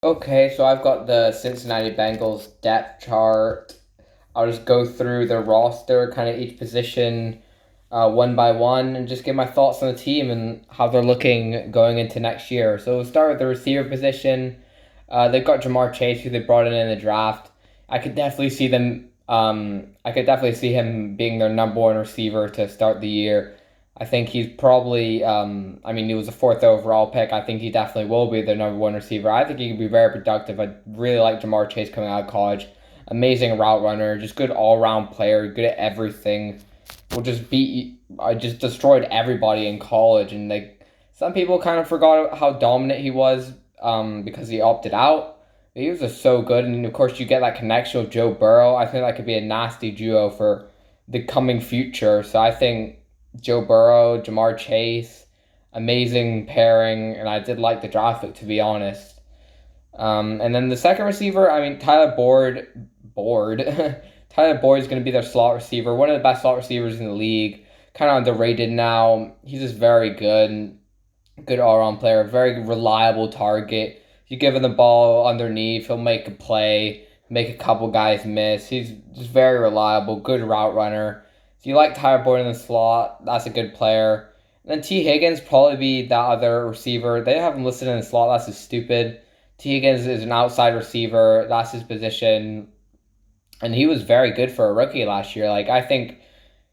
Okay, so I've got the Cincinnati Bengals depth chart. I'll just go through the roster, kind of each position, one by one, and just give my thoughts on the team and how they're looking going into next year. So we'll start with the receiver position. They've got Jamar Chase, who they brought in the draft. I could definitely see them. I could definitely see him being their number one receiver to start the year. I think he's probably. I mean, he was a fourth overall pick. I think he definitely will be their number one receiver. I think he can be very productive. I really like Jamar Chase coming out of college. Amazing route runner, just good all round player, good at everything. Will just beat. I just destroyed everybody in college, and like some people kind of forgot how dominant he was because he opted out. He was just so good, and of course you get that connection with Joe Burrow. I think that could be a nasty duo for the coming future. So I think Joe Burrow, Jamar Chase, amazing pairing, and I did like the draft pick to be honest. And then the second receiver, I mean Board, Tyler Boyd is going to be their slot receiver, one of the best slot receivers in the league. Kind of underrated now. He's just very good, good all around player, very reliable target. If you give him the ball underneath, he'll make a play, make a couple guys miss. He's just very reliable, good route runner. If you like Tyler Boyd in the slot, that's a good player. And then T. Higgins probably be that other receiver. They have him listed in the slot. That's just stupid. T. Higgins is an outside receiver. That's his position. And he was very good for a rookie last year. Like, I think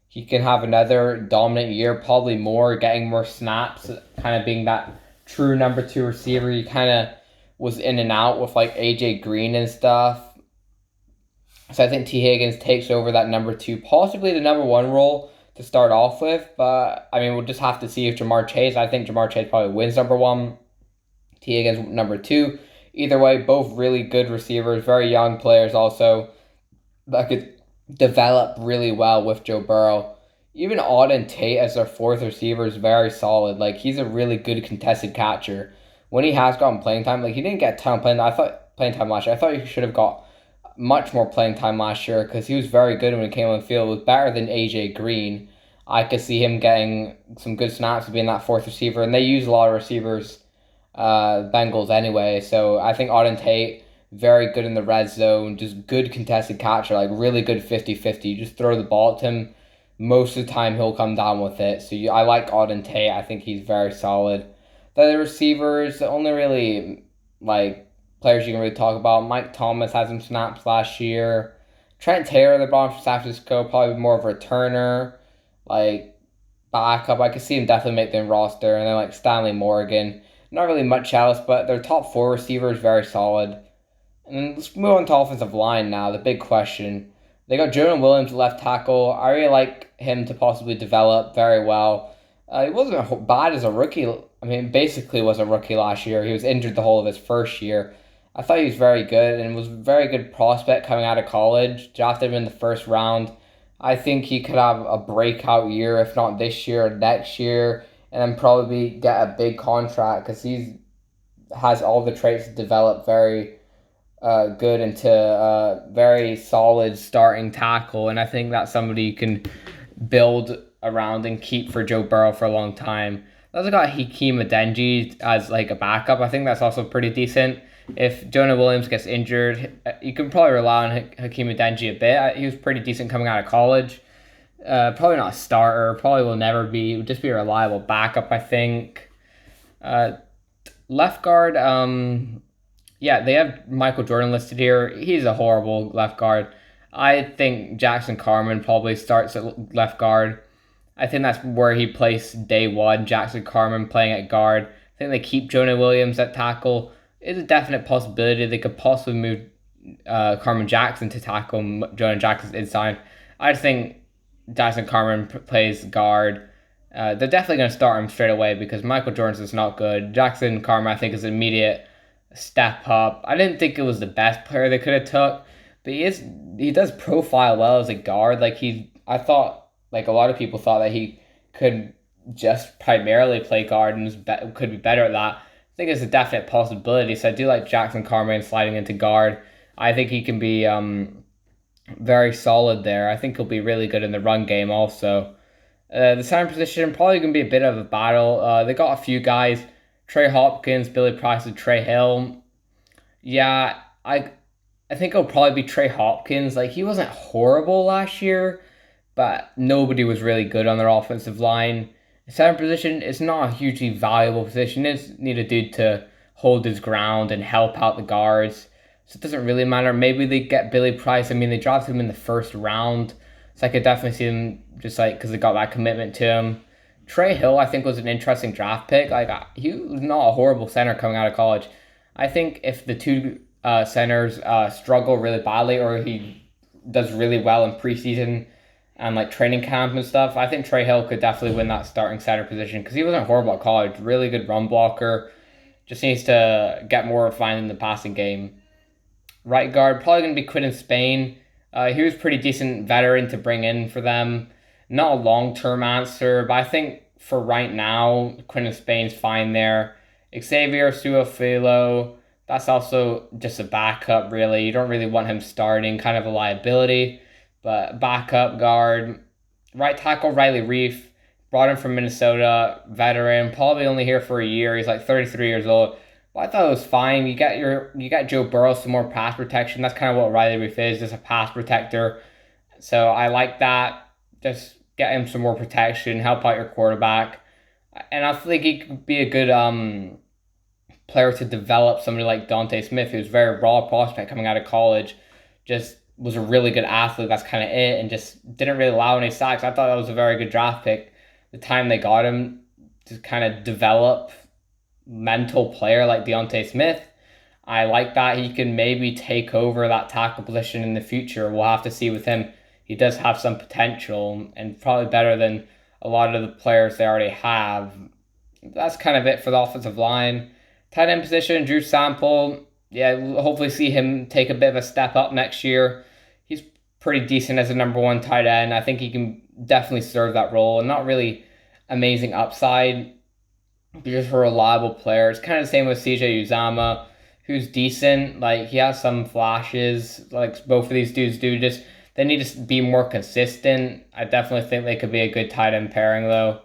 he can have another dominant year, probably more, getting more snaps, kind of being that true number two receiver. He kind of was in and out with like AJ Green and stuff. So I think T. Higgins takes over that number two, possibly the number one role to start off with. But I mean, we'll just have to see if Jamar Chase. I think Jamar Chase probably wins number one. T. Higgins number two. Either way, both really good receivers, very young players also that could develop really well with Joe Burrow. Even Auden Tate as their fourth receiver is very solid. Like, he's a really good contested catcher. When he has gotten playing time, like, he didn't get a ton of playing time last year. I thought he should have got much more playing time last year because he was very good when he came on the field. It was better than AJ Green. I could see him getting some good snaps being that fourth receiver, and they use a lot of receivers, Bengals anyway. So I think Auden Tate very good in the red zone, just good contested catcher, like really good 50-50. You just throw the ball at him. Most of the time, he'll come down with it. So I like Auden Tate. I think he's very solid. The other receivers, the only really like players you can really talk about, Mike Thomas had some snaps last year. Trent Taylor, the ball from San Francisco, probably more of a returner, like backup. I could see him definitely make the roster. And then like Stanley Morgan, not really much else, but their top four receivers very solid. And let's move on to offensive line now. The big question. They got Jonah Williams left tackle. I really like him to possibly develop very well. He wasn't bad as a rookie. I mean, basically was a rookie last year. He was injured the whole of his first year. I thought he was very good and was a very good prospect coming out of college. Drafted him in the first round. I think he could have a breakout year, if not this year, next year, and then probably get a big contract because he's has all the traits to develop very good into a very solid starting tackle, and I think that's somebody you can build around and keep for Joe Burrow for a long time. They also got Hakeem Adeniji as like a backup. I think that's also pretty decent. If Jonah Williams gets injured, you can probably rely on Hakeem Adeniji a bit. He was pretty decent coming out of college. Probably not a starter. Probably will never be. Just be a reliable backup, I think. Left guard. Yeah, they have Michael Jordan listed here. He's a horrible left guard. I think Jackson Carman probably starts at left guard. I think that's where he plays day one. Jackson Carman playing at guard. I think they keep Jonah Williams at tackle. It's a definite possibility they could possibly move Carman Jackson to tackle Jonah Jackson's inside. I just think Jackson Carman plays guard. They're definitely going to start him straight away because Michael Jordan's is not good. Jackson Carman, I think, is an immediate step up. I didn't think it was the best player they could have took, but he does profile well as a guard. I thought like a lot of people thought that he could just primarily play guard and could be better at that. I think it's a definite possibility. So I do like Jackson Carman sliding into guard. I think he can be very solid there. I think he'll be really good in the run game also. The center position probably going to be a bit of a battle. They got a few guys. Trey Hopkins, Billy Price, and Trey Hill. Yeah, I think it'll probably be Trey Hopkins. Like he wasn't horrible last year, but nobody was really good on their offensive line. Center position is not a hugely valuable position. It's need a dude to hold his ground and help out the guards. So it doesn't really matter. Maybe they get Billy Price. I mean, they drafted him in the first round. So I could definitely see them just like because they got that commitment to him. Trey Hill, I think, was an interesting draft pick. Like he was not a horrible center coming out of college. I think if the two centers struggle really badly, or he does really well in preseason and like training camp and stuff, I think Trey Hill could definitely win that starting center position because he wasn't horrible at college. Really good run blocker. Just needs to get more refined in the passing game. Right guard, probably going to be Quinn Spain. He was pretty decent veteran to bring in for them. Not a long term answer, but I think for right now, Quinn Spain's fine there. Xavier Suafilo, that's also just a backup, really. You don't really want him starting, kind of a liability, but backup guard. Right tackle, Riley Reef, brought him from Minnesota, veteran, probably only here for a year. He's like 33 years old. But I thought it was fine. You got Joe Burrow some more pass protection. That's kind of what Riley Reef is, just a pass protector. So I like that. Just get him some more protection, help out your quarterback. And I think he could be a good player to develop somebody like Dante Smith, who's a very raw prospect coming out of college, just was a really good athlete. That's kind of it, and just didn't really allow any sacks. I thought that was a very good draft pick. The time they got him to kind of develop mental player like Deontay Smith. I like that he can maybe take over that tackle position in the future. We'll have to see with him. He does have some potential and probably better than a lot of the players they already have. That's kind of it for the offensive line. Tight end position, Drew Sample. Yeah, we'll hopefully see him take a bit of a step up next year. He's pretty decent as a number one tight end. I think he can definitely serve that role. And not really amazing upside, but just a reliable player. It's kind of the same with CJ Uzama, who's decent. Like he has some flashes, like both of these dudes do. Just they need to be more consistent. I definitely think they could be a good tight end pairing though.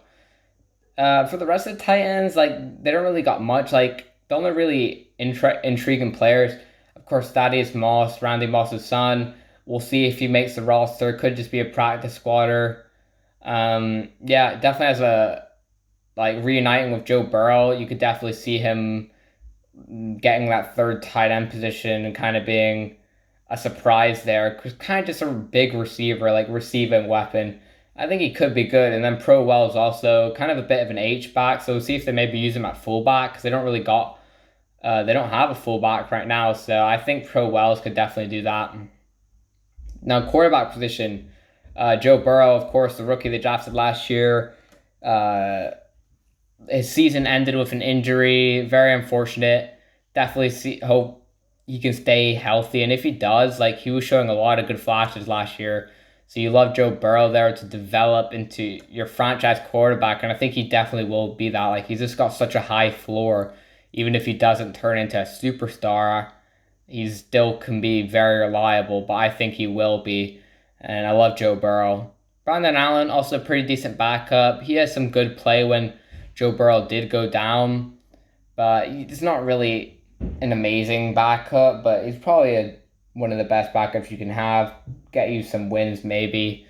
For the rest of the tight ends, like they don't really got much. Like the only really intriguing players, of course, Thaddeus Moss, Randy Moss's son. We'll see if he makes the roster. Could just be a practice squatter. Yeah, definitely has a like reuniting with Joe Burrow. You could definitely see him getting that third tight end position and kind of being a surprise there. Cause kind of just a big receiver, like receiving weapon. I think he could be good. And then Pro Wells also kind of a bit of an H back. So we'll see if they maybe use him at fullback because they don't have a fullback right now. So I think Pro Wells could definitely do that. Now quarterback position, Joe Burrow, of course, the rookie they drafted last year. Uh, his season ended with an injury. Very unfortunate. Hope he can stay healthy. And if he does, like he was showing a lot of good flashes last year. So you love Joe Burrow there to develop into your franchise quarterback, and I think he definitely will be that. Like he's just got such a high floor, even if he doesn't turn into a superstar, he still can be very reliable. But I think he will be, and I love Joe Burrow. Brandon Allen also a pretty decent backup. He has some good play when Joe Burrow did go down, but he's not really an amazing backup. But he's probably one of the best backups you can have. Get you some wins, maybe.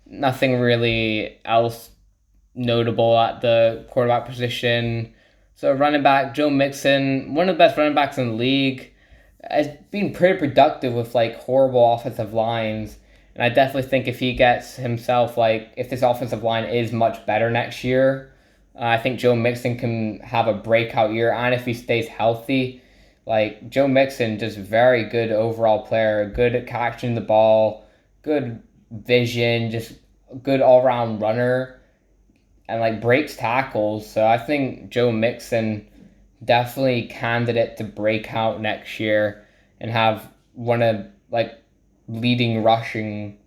Nothing really else notable at the quarterback position. So running back, Joe Mixon, one of the best running backs in the league, has been pretty productive with like horrible offensive lines. And I definitely think if he gets himself like if this offensive line is much better next year, I think Joe Mixon can have a breakout year. And if he stays healthy, like Joe Mixon, just very good overall player, good at catching the ball, good vision, just good all round runner, and like breaks tackles. So I think Joe Mixon definitely candidate to break out next year and have one of like leading rushing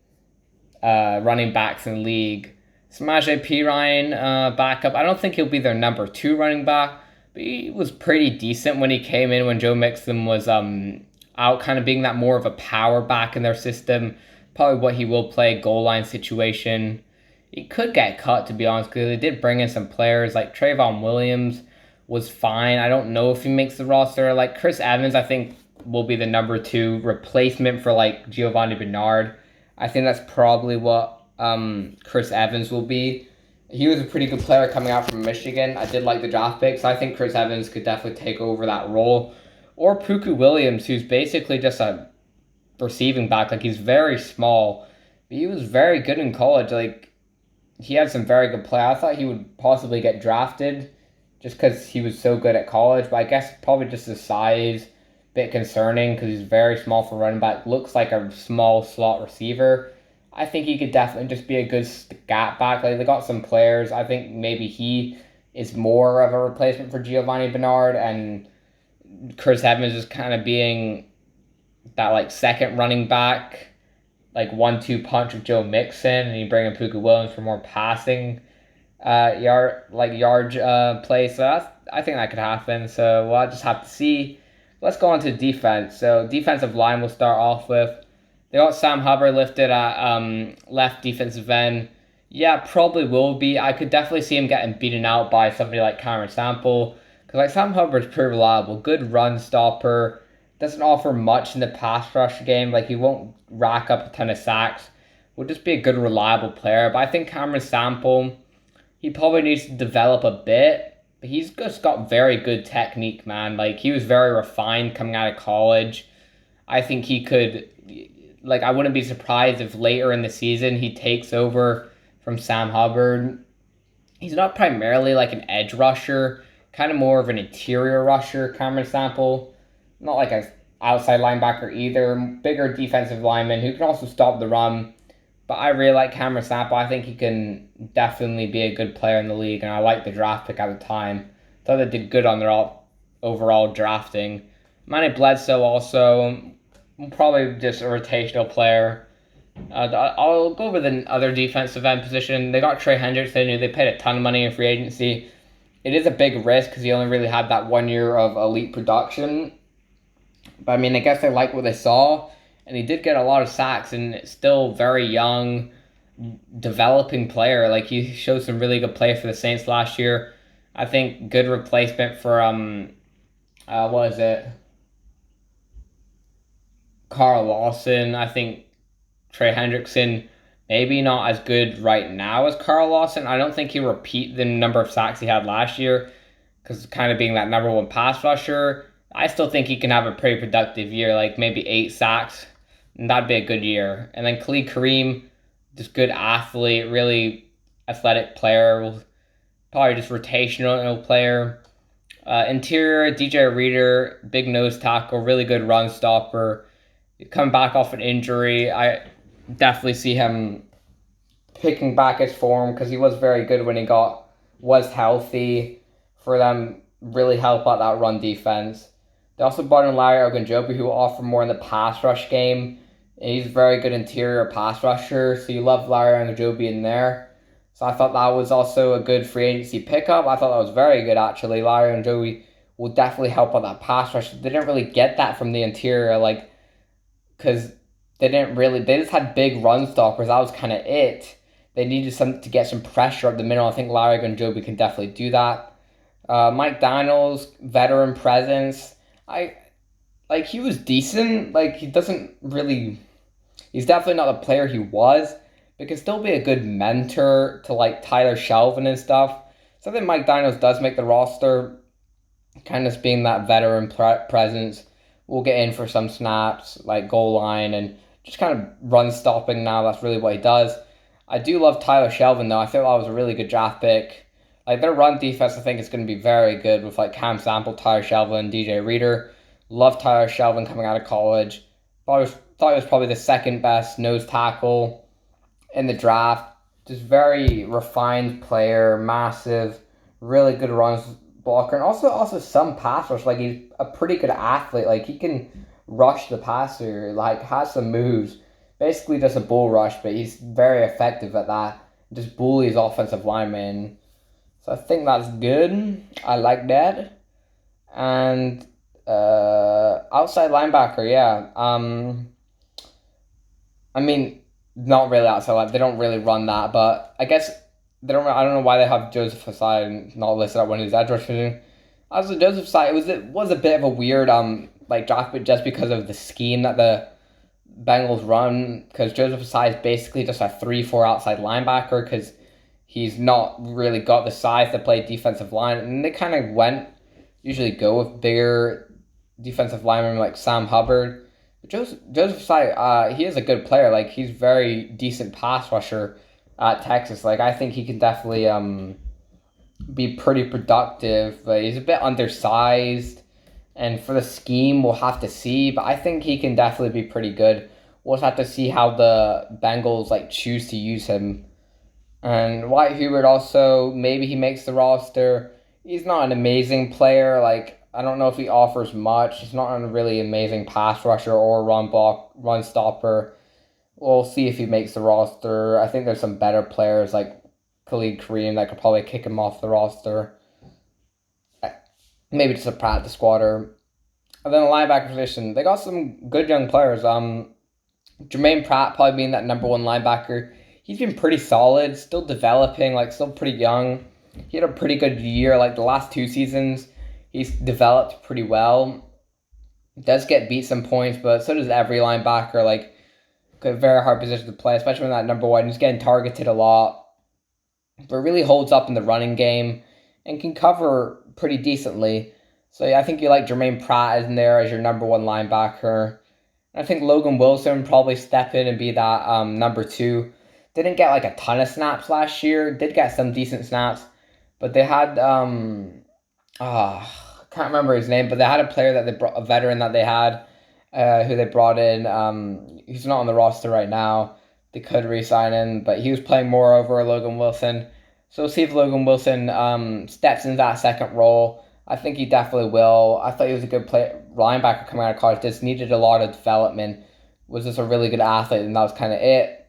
running backs in the league. Samaje Perine backup. I don't think he'll be their number two running back, but he was pretty decent when he came in when Joe Mixon was out, kind of being that more of a power back in their system. Probably what he will play goal line situation. He could get cut to be honest because they did bring in some players like Trayvon Williams was fine. I don't know if he makes the roster. Like Chris Evans, I think will be the number 2 replacement for like Giovanni Bernard. I think that's probably what Chris Evans will be. He was a pretty good player coming out from Michigan. I did like the draft pick, so I think Chris Evans could definitely take over that role. Or Puku Williams, who's basically just a receiving back. Like, he's very small, but he was very good in college. Like, he had some very good play. I thought he would possibly get drafted just because he was so good at college, but I guess probably just his size, bit concerning because he's very small for running back. Looks like a small slot receiver. I think he could definitely just be a good gap back. Like, they got some players. I think maybe he is more of a replacement for Giovanni Bernard, and Chris Evans is kind of being that like second running back, like 1-2 punch with Joe Mixon, and you bring in Puka Williams for more passing yard play. So I think that could happen. So we'll just have to see. Let's go on to defense. So defensive line we'll start off with. They got Sam Hubbard lifted at left defensive end. Yeah, probably will be. I could definitely see him getting beaten out by somebody like Cameron Sample. Because like Sam Hubbard's pretty reliable. Good run stopper. Doesn't offer much in the pass rush game. Like, he won't rack up a ton of sacks. Will just be a good, reliable player. But I think Cameron Sample, he probably needs to develop a bit. But he's just got very good technique, man. Like, he was very refined coming out of college. I think he could, like, I wouldn't be surprised if later in the season he takes over from Sam Hubbard. He's not primarily like an edge rusher. Kind of more of an interior rusher, Cameron Sample. Not like an outside linebacker either. Bigger defensive lineman who can also stop the run. But I really like Cameron Sample. I think he can definitely be a good player in the league. And I like the draft pick at the time. Thought they did good on their overall drafting. Manny Bledsoe also, probably just a rotational player. I'll go over the other defensive end position. They got Trey Hendrickson, who they paid a ton of money in free agency. It is a big risk because he only really had that 1 year of elite production. But I mean, I guess they like what they saw, and he did get a lot of sacks, and still very young, developing player. Like, he showed some really good play for the Saints last year. I think good replacement for what is it? Carl Lawson. I think Trey Hendrickson maybe not as good right now as Carl Lawson. I don't think he'll repeat the number of sacks he had last year because kind of being that number 1 pass rusher. I still think he can have a pretty productive year, like maybe 8 sacks, and that'd be a good year. And then Khalid Kareem, just good athlete, really athletic player, probably just rotational player. Interior, DJ Reader, big nose tackle, really good run stopper. Coming back off an injury, I definitely see him picking back his form because he was very good when he was healthy. For them, really help out that run defense. They also brought in Larry Ogunjobi, who will offer more in the pass rush game. He's a very good interior pass rusher, so you love Larry Ogunjobi in there. So I thought that was also a good free agency pickup. I thought that was very good, actually. Larry Ogunjobi will definitely help out that pass rush. They didn't really get that from the interior, like, because they just had big run stoppers. That was kind of it. They needed to get some pressure up the middle. I think Larry Ogunjobi can definitely do that. Mike Daniels, veteran presence. He was decent. Like, he's definitely not the player he was, but can still be a good mentor to like Tyler Shelvin and stuff. So I think Mike Daniels does make the roster, kind of being that veteran presence. We'll get in for some snaps, like goal line, and just kind of run stopping now. That's really what he does. I do love Tyler Shelvin, though. I think that was a really good draft pick. Like, their run defense, I think, is going to be very good with, like, Cam Sample, Tyler Shelvin, DJ Reader. Love Tyler Shelvin coming out of college. Thought he was probably the second best nose tackle in the draft. Just very refined player, massive, really good runs blocker, and also some pass rush. Like, he's a pretty good athlete. Like, he can rush the passer, like, has some moves. Basically just a bull rush, but he's very effective at that. Just bullies offensive linemen. So I think that's good. I like that. And outside linebacker, yeah. I mean, not really outside. They don't really run that, but I guess I don't know why they have Joseph Asai not listed at one of his edge rushers. Also, Joseph Asai, it was a bit of a weird like drafted just because of the scheme that the Bengals run, because Joseph Ossai is basically just a 3-4 outside linebacker because he's not really got the size to play defensive line, and they kind of usually go with bigger defensive linemen like Sam Hubbard. But Joseph Ossai, he is a good player. Like, he's very decent pass rusher at Texas. Like, I think he can definitely be pretty productive, but he's a bit undersized. And for the scheme, we'll have to see. But I think he can definitely be pretty good. We'll just have to see how the Bengals choose to use him. And Wyatt Hubbard also, maybe he makes the roster. He's not an amazing player. Like, I don't know if he offers much. He's not a really amazing pass rusher or run stopper. We'll see if he makes the roster. I think there's some better players like Khalid Kareem that could probably kick him off the roster. Maybe just a practice squatter. And then the linebacker position, they got some good young players. Jermaine Pratt probably being that number one linebacker. He's been pretty solid, still developing, still pretty young. He had a pretty good year, the last 2 seasons. He's developed pretty well. Does get beat some points, but so does every linebacker. A very hard position to play, especially when that number one. He's getting targeted a lot, but really holds up in the running game and can cover pretty decently. So yeah, I think you like Jermaine Pratt in there as your number one linebacker. I think Logan Wilson probably step in and be that number 2. Didn't get a ton of snaps last year. Did get some decent snaps, but they had I can't remember his name, but they had a player that they brought, a veteran that they had, who they brought in. He's not on the roster right now. They could re-sign him, but he was playing more over Logan Wilson. So we'll see if Logan Wilson steps into that second role. I think he definitely will. I thought he was a good linebacker coming out of college. Just needed a lot of development. Was just a really good athlete, and that was kind of it.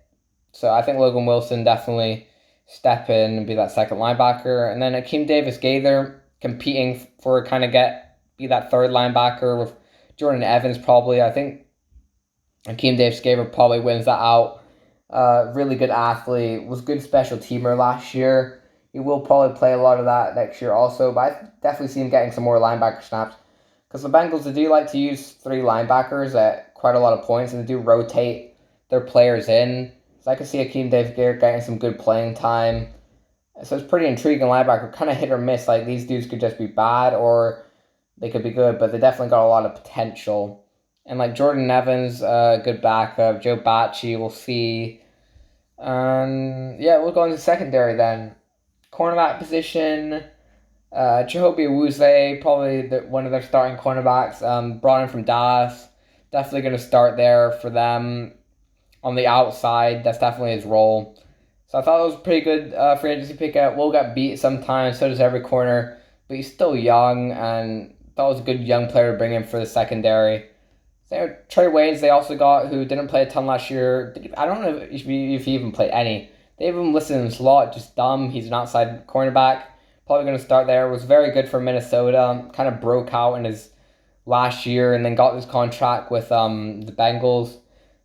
So I think Logan Wilson definitely step in and be that second linebacker. And then Akeem Davis-Gaither competing for be that third linebacker with Jordan Evans probably. I think Akeem Davis-Gaither probably wins that out. Really good athlete. Was good special teamer last year. He will probably play a lot of that next year also. But I definitely see him getting some more linebacker snaps. Because the Bengals, they do like to use 3 linebackers at quite a lot of points. And they do rotate their players in. So I could see Akeem Davis-Gaither getting some good playing time. So it's pretty intriguing linebacker. Kind of hit or miss. These dudes could just be bad or they could be good. But they definitely got a lot of potential. And Jordan Evans, good backup. Joe Bacci, we'll see. Yeah, we'll go into secondary then. Cornerback position, Chihobi Awuzie, probably one of their starting cornerbacks. Brought in from Dallas. Definitely going to start there for them. On the outside, that's definitely his role. So I thought it was a pretty good free agency pickup. Will get beat sometimes, so does every corner. But he's still young, and thought it was a good young player to bring in for the secondary. So Trey Waynes, they also got, who didn't play a ton last year. I don't know if he even played any. They have him listed in the slot, just dumb. He's an outside cornerback. Probably going to start there. Was very good for Minnesota. Kind of broke out in his last year and then got this contract with the Bengals.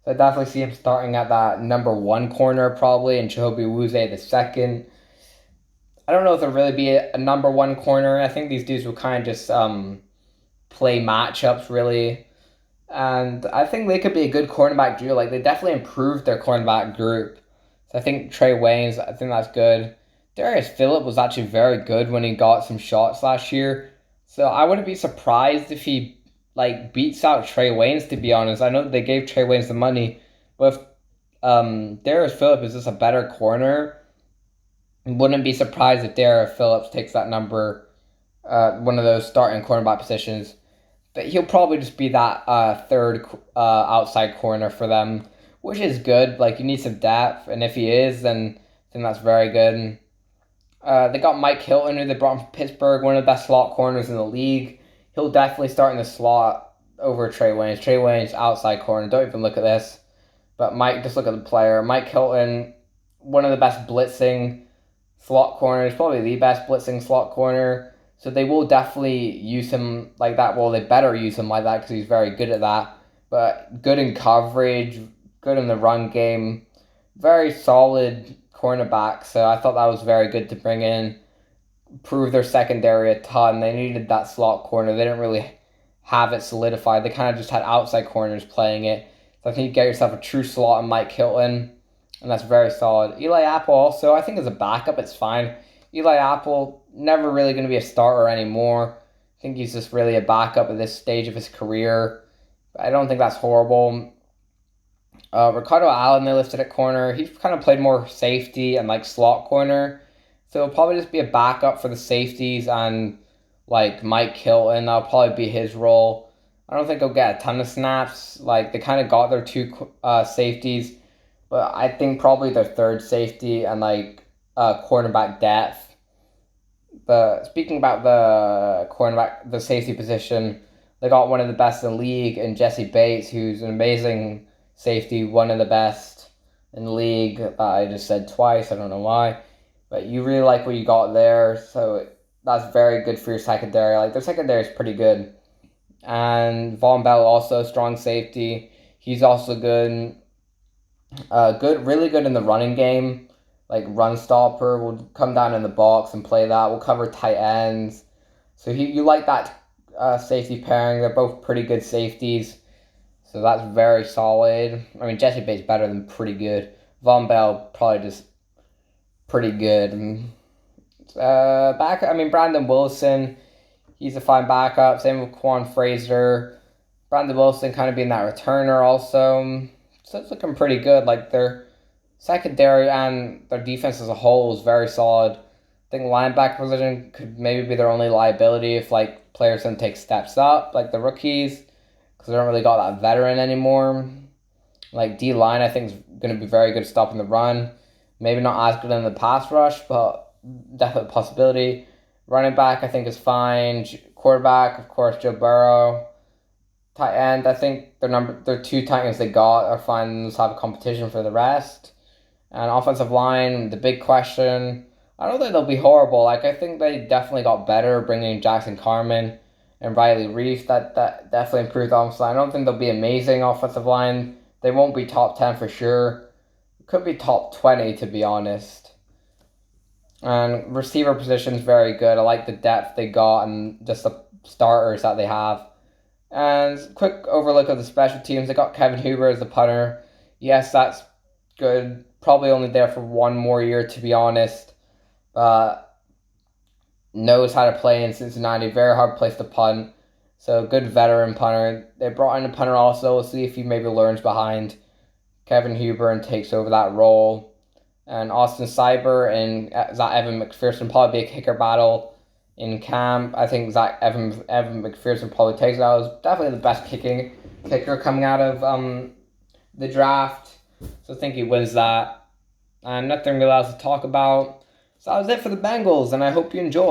So I definitely see him starting at that number 1 corner probably, and Chihobi Awuzie the second. I don't know if there'll really be a number 1 corner. I think these dudes will kind of just play matchups really. And I think they could be a good cornerback duo. They definitely improved their cornerback group. So I think Trey Waynes, I think that's good. Darius Phillip was actually very good when he got some shots last year. So I wouldn't be surprised if he beats out Trey Waynes, to be honest. I know they gave Trey Waynes the money, but if Darius Phillip is just a better corner, wouldn't be surprised if Darius Phillips takes that number, one of those starting cornerback positions. But he'll probably just be that third outside corner for them, which is good. You need some depth, and if he is, then that's very good. They got Mike Hilton, who they brought from Pittsburgh, one of the best slot corners in the league. He'll definitely start in the slot over Trey Waynes. Trey Waynes, outside corner. Don't even look at this. But just look at the player. Mike Hilton, one of the best blitzing slot corners, probably the best blitzing slot corner. So they will definitely use him like that. Well, they better use him like that because he's very good at that. But good in coverage, good in the run game. Very solid cornerback. So I thought that was very good to bring in. Improve their secondary a ton. They needed that slot corner. They didn't really have it solidified. They kind of just had outside corners playing it. So I think you get yourself a true slot in Mike Hilton, and that's very solid. Eli Apple also, I think as a backup, it's fine. Eli Apple, never really going to be a starter anymore. I think he's just really a backup at this stage of his career. I don't think that's horrible. Ricardo Allen, they listed at corner. He's kind of played more safety and like slot corner. So it'll probably just be a backup for the safeties and like Mike Hilton. That'll probably be his role. I don't think he'll get a ton of snaps. Like they kind of got their two safeties, but I think probably their third safety and like cornerback depth. But speaking about the cornerback, the safety position, they got one of the best in the league in Jesse Bates, who's an amazing safety, one of the best in the league. I just said twice, I don't know why. But you really like what you got there, so that's very good for your secondary. Like their secondary is pretty good. And Von Bell also strong safety. He's also good. Really good in the running game. Like run stopper, will come down in the box and play that. Will cover tight ends. So you like that safety pairing. They're both pretty good safeties. So that's very solid. I mean, Jesse Bates better than pretty good. Von Bell probably just pretty good. Brandon Wilson, he's a fine backup. Same with Quan Fraser. Brandon Wilson kind of being that returner also. So it's looking pretty good. Like their secondary and their defense as a whole is very solid. I think linebacker position could maybe be their only liability if like players don't take steps up, like the rookies, because they don't really got that veteran anymore. Like D-line, I think is going to be very good stopping the run. Maybe not as good in the pass rush, but definitely a possibility. Running back, I think, is fine. Quarterback, of course, Joe Burrow. Tight end, I think their two tight ends they got are fine. Just have a competition for the rest. And offensive line, the big question. I don't think they'll be horrible. Like I think they definitely got better bringing Jackson Carman and Riley Reef. That definitely improved the offensive line. I don't think they'll be amazing offensive line. They won't be top 10 for sure. Could be top 20 to be honest. And receiver position is very good. I like the depth they got and just the starters that they have. And quick overlook of the special teams. They got Kevin Huber as the punter. Yes, that's good. Probably only there for one more year to be honest. But knows how to play in Cincinnati. Very hard place to punt. So good veteran punter. They brought in a punter also. We'll see if he maybe learns behind Kevin Huber and takes over that role. And Austin Cyber and Zach Evan McPherson probably be a kicker battle in camp. I think Zach Evan McPherson probably takes it. That was definitely the best kicker coming out of the draft. So I think he wins that. And nothing really else to talk about. So that was it for the Bengals, and I hope you enjoyed.